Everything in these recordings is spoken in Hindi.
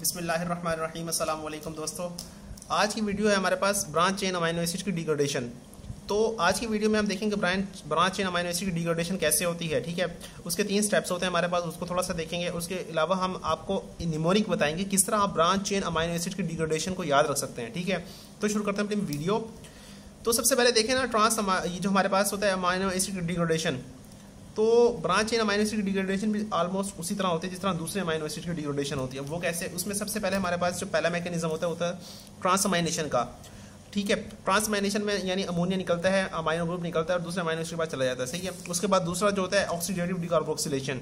बिस्मिल्लाहिर्रहमानिर्रहीम। अस्सलाम वालेकुम दोस्तों, आज की वीडियो है हमारे पास ब्रांच चेन अमाइनो एसिड की डिग्रेडेशन। तो आज की वीडियो में हम देखेंगे ब्रांच चेन अमाइनो एसिड की डिग्रेडेशन कैसे होती है। ठीक है, उसके 3 स्टेप्स होते हैं हमारे पास, उसको थोड़ा सा देखेंगे। उसके अलावा हम आपको निमोनिक बताएंगे किस तरह आप ब्रांच चेन अमाइनो एसिड की डिग्रेडेशन को याद रख सकते हैं। ठीक है, तो शुरू करते हैं अपनी वीडियो। तो सबसे पहले देखें ना, ये जो हमारे पास होता है अमाइनो एसिड की डिग्रेडेशन, तो ब्रांच चेन अमाइनो एसिड की डिग्रेडेशन भी ऑलमोस्ट उसी तरह होती है जिस तरह दूसरे अमाइनो एसिड की डिग्रेडेशन होती है। वो कैसे? उसमें सबसे पहले हमारे पास जो पहला मैकेनिज्म होता है ट्रांसअमाइनेशन का। ठीक है, ट्रांसअमाइनेशन में यानी अमोनिया निकलता है, अमाइनो ग्रुप निकलता है और दूसरे अमाइनो एसिड के पास चला जाता है। सही है। उसके बाद दूसरा जो होता है ऑक्सीडेटिव डिकार्बोक्सिलेशन,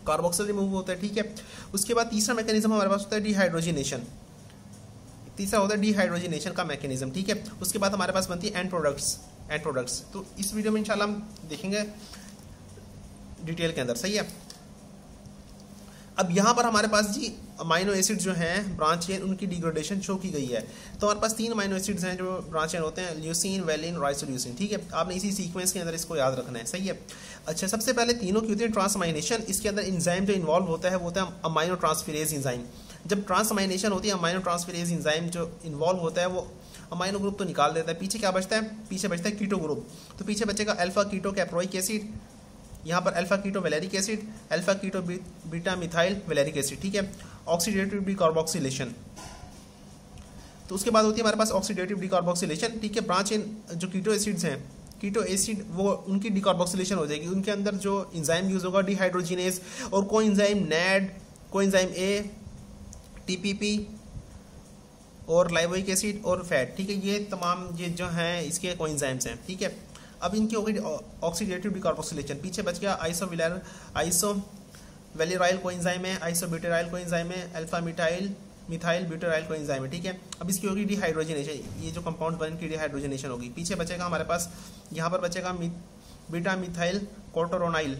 कार्बोक्सिल रिमूव होता है। ठीक है, उसके बाद तीसरा मैकेनिज्म हमारे पास होता है डिहाइड्रोजिनेशन। तीसरा होता है डिहाइड्रोजिनेशन का मैकेनिज्म। ठीक है, उसके बाद हमारे पास बनती है एंड प्रोडक्ट्स। तो इस वीडियो में इंशाल्लाह हम देखेंगे डिटेल के अंदर। सही है। अब यहाँ पर हमारे पास जी अमाइनो एसिड जो हैं ब्रांच चेन, उनकी डिग्रेडेशन शो की गई है। तो हमारे पास 3 अमाइनो एसिड्स हैं जो ब्रांच चेन होते हैं, ल्यूसीन, वेलिन, राइसोल्यूसिन। ठीक है, आपने इसी सीक्वेंस के अंदर इसको याद रखना है। सही है। अच्छा, सबसे पहले तीनों की होती है ट्रांसअमाइनेशन। इसके अंदर इंजाइम जो इन्वॉल्व होता है वो होता है अमाइनो ट्रांसफेरेज इंजाइम। जब ट्रांसअमाइनेशन होती है, अमाइनो ट्रांसफेरेज इंजाइम जो इन्वॉल्व होता है वो अमाइनो ग्रुप तो निकाल देता है। पीछे क्या बचता है? पीछे बचता है कीटो ग्रुप। तो पीछे बचेगा अल्फा कीटो कैप्रोइक एसिड, यहाँ पर alpha keto valeric acid, alpha keto beta methyl valeric acid. ठीक है, ऑक्सीडेटिव डिकार्बोक्सिलेशन। तो उसके बाद होती है हमारे पास ऑक्सीडेटिव डिकार्बोक्सिलेशन। ठीक है, ब्रांच इन जो कीटो एसिड्स हैं, कीटो एसिड वो उनकी डिकार्बोक्सिलेशन हो जाएगी। उनके अंदर जो इंजाइम यूज होगा डिहाइड्रोजिनेज और coenzyme NAD, coenzyme A, TPP और लाइवोइक एसिड और फैट। ठीक है, ये तमाम ये जो हैं इसके कोएंजाइम्स हैं। ठीक है, अब इनकी हो गई ऑक्सीडेटिव डिकार्बोक्सिलेशन। पीछे बच गया आइसोवेलेराइल कोएंजाइम है, आइसोब्यूटेराइल कोएंजाइम है, अल्फा मिथाइल ब्यूटेराइल कोएंजाइम है। ठीक है, अब इसकी होगी डिहाइड्रोजनेशन। ये जो कंपाउंड बन की डिहाइड्रोजनेशन होगी। पीछे बचेगा हमारे पास, यहाँ पर बचेगा बीटा मिथाइल क्रोटोनाइल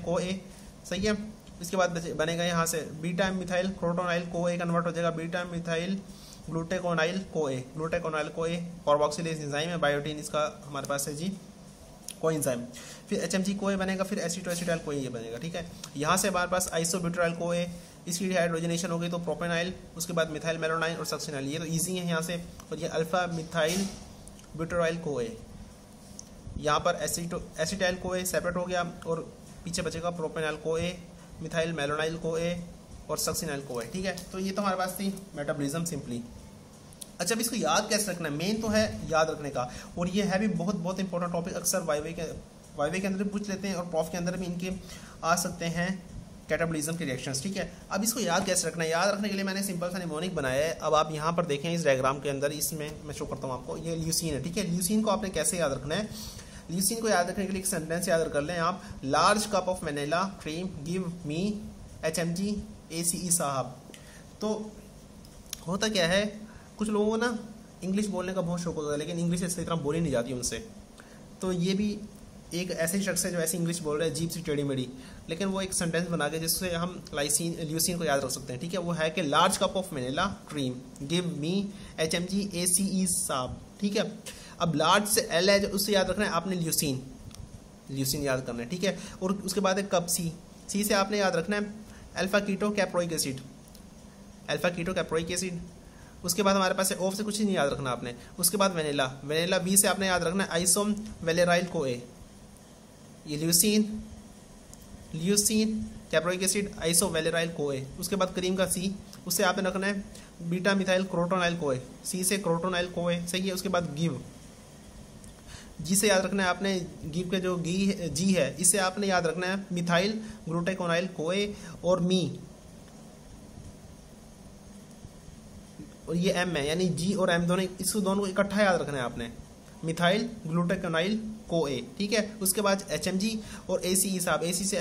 को ए। सही है। इसके बाद बनेगा यहाँ से बीटा मिथाइल क्रोटोनाइल को ए कन्वर्ट हो जाएगा बीटा मिथाइल ग्लूटेकोनाइल को ए। कार्बोक्सिलेज एंजाइम है, बायोटीन इसका हमारे पास है जी कोएंजाइम। फिर एचएमजी को ए बनेगा, फिर एसिटोएसिटाइल को ए बनेगा। ठीक है, यहाँ से हमारे पास आइसोब्यूटेराइल को ए, इसकी डिहाइड्रोजनेशन हो गई तो प्रोपेनाइल, उसके बाद मिथाइल मेलोनाइन और सक्सिनाइल। ये तो ईजी है यहाँ से। और ये अल्फा मिथाइल ब्यूटेराइल को ए, यहाँ पर एसिटाइल को ए सेपरेट हो गया और पीछे बचेगा प्रोपेनाइल को ए, मिथाइल मेलोनाइल को ए और सक्सिनाइल को है। ठीक है, तो ये तो हमारे पास थी मेटाबॉलिज्म सिंपली। अच्छा, अब इसको याद कैसे रखना है? मेन तो है याद रखने का, और ये है भी बहुत इंपॉर्टेंट टॉपिक। अक्सर वाईवे के अंदर भी पूछ लेते हैं और प्रॉफ के अंदर भी इनके आ सकते हैं कैटाबॉलिज्म के रिएक्शंस। ठीक है, अब इसको याद कैसे रखना है? याद रखने के लिए मैंने सिंपल सा निमोनिक बनाया है। अब आप यहाँ पर देखें इस डायग्राम के अंदर, इसमें मैं शो करता हूँ आपको। ये ल्यूसीन है। ठीक है, ल्यूसीन को आपने कैसे याद रखना है? ल्यूसीन को याद रखने के लिए एक सेंटेंस याद कर लें आप, large cup of vanilla cream give me HMG ACE साहब। तो होता क्या है, कुछ लोगों को ना इंग्लिश बोलने का बहुत शौक होता है, लेकिन इंग्लिश सही तरह बोली नहीं जाती उनसे। तो ये भी एक ऐसे शख्स है जो ऐसी इंग्लिश बोल रहे हैं, अजीब सी टेढ़ी मेढ़ी, लेकिन वो एक सेंटेंस बना के जिससे हम ल्यूसीन को याद रख सकते हैं। ठीक है, वो है कि large cup of vanilla cream give me HMG ACE साहब। ठीक है, अब लार्ज से L है, उससे याद रखना है आपने ल्यूसीन याद करना है। ठीक है, और उसके बाद एक कप सी से आपने याद रखना है अल्फा कीटो कैप्रोइक एसिड। उसके बाद हमारे पास ओफ से कुछ ही नहीं याद रखना आपने। उसके बाद वेनिला वी से आपने याद रखना है आइसोम वेलेराइल को ए। ये ल्यूसीन कैप्रोइक एसिड आइसो वेलेराइल को ए। उसके बाद क्रीम का सी, उससे आपने रखना है बीटा मिथाइल क्रोटोनाइल को ए, सी से क्रोटोनाइल को ए। सही है। उसके बाद गिव, जी से याद रखना है आपने, गिव के जो जी है इससे आपने याद रखना है मिथाइल ग्लूटेकोनाइल को ए और मी, और ये एम है, यानी जी और एम दोनों को इकट्ठा याद रखना है आपने, मिथाइल ग्लूटेकोनाइल को ए। ठीक है, उसके बाद HMG और ACE साहब, AC से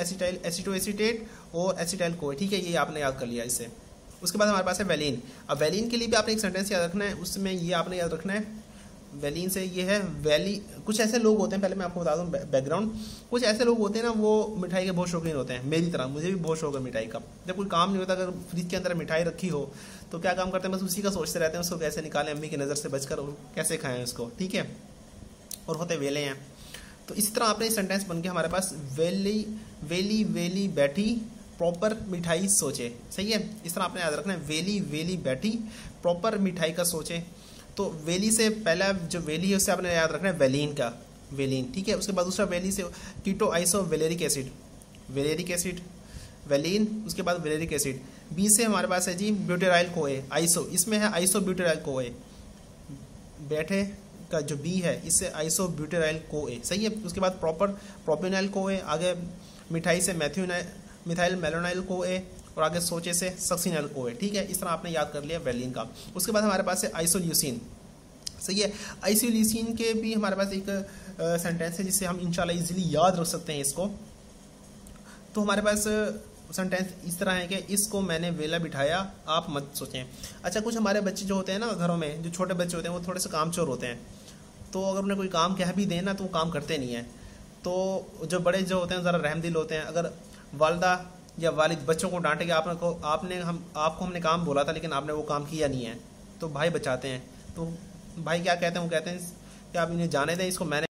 एसिटोएसिटेट और एसिटाइल को ए। ठीक है, ये आपने याद कर लिया इससे। उसके बाद हमारे पास है वेलिन। अब वेलिन के लिए भी आपने एक सेंटेंस याद रखना है, उसमें ये आपने याद रखना है वेलिन से ये है कुछ ऐसे लोग होते हैं, पहले मैं आपको बता दूं बैकग्राउंड, कुछ ऐसे लोग होते हैं ना वो मिठाई के बहुत शौकीन होते हैं, मेरी तरह मुझे भी बहुत शौक है मिठाई का। जब कोई काम नहीं होता, अगर फ्रिज के अंदर मिठाई रखी हो तो क्या काम करते हैं, बस उसी का सोचते रहते हैं, उसको कैसे निकालें अम्मी की नज़र से बचकर और कैसे खाएं उसको। ठीक है, और होते वेले हैं। तो इस तरह आपने सेंटेंस बन के हमारे पास वेली बैठी प्रॉपर मिठाई सोचे। सही है, इस तरह आपने याद रखना है, वेली वेली बैठी प्रॉपर मिठाई का सोचे। तो वेली से पहला जो वेली है उससे आपने याद रखना है वेलिन का, वेलिन। ठीक है, उसके बाद दूसरा वेली से कीटो iso valeric acid, valeric acid valine, उसके बाद वेलेरिक एसिड। बी से हमारे पास है जी ब्यूटेराइल कोए, आइसो, इसमें है आइसो ब्यूटेराइल कोए, बैठे का जो बी है इससे आइसो ब्यूटेराइल कोए। सही है, उसके बाद प्रॉपर प्रोपिनाइल कोए, आगे मिठाई से मिथाइल मेलोनाइल कोए, और आगे सोचे से सक्सिनाइल कोए। ठीक है, इस तरह आपने याद कर लिया वेलिन का। उसके बाद हमारे पास है आइसोल्यूसिन। सही है, आइसोल्यूसिन के भी हमारे पास एक सेंटेंस है जिससे हम इंशाल्लाह इजीली याद रख सकते हैं इसको। तो हमारे पास सेंटेंस इस तरह है कि इसको मैंने वेला बिठाया, आप मत सोचें। अच्छा, कुछ हमारे बच्चे जो होते हैं ना घरों में, जो छोटे बच्चे होते हैं वो थोड़े से कामचोर होते हैं, तो अगर उन्हें कोई काम कह भी देना तो वो काम करते नहीं है। तो जो बड़े जो होते हैं ज़रा रहमदिल होते हैं, अगर वालदा या वालिद बच्चों को डांटे कि आपको हमने काम बोला था लेकिन आपने वो काम किया नहीं है, तो भाई बचाते हैं। तो भाई क्या कहते हैं, वो कहते हैं कि आप इन्हें जाने दें, इसको मैंने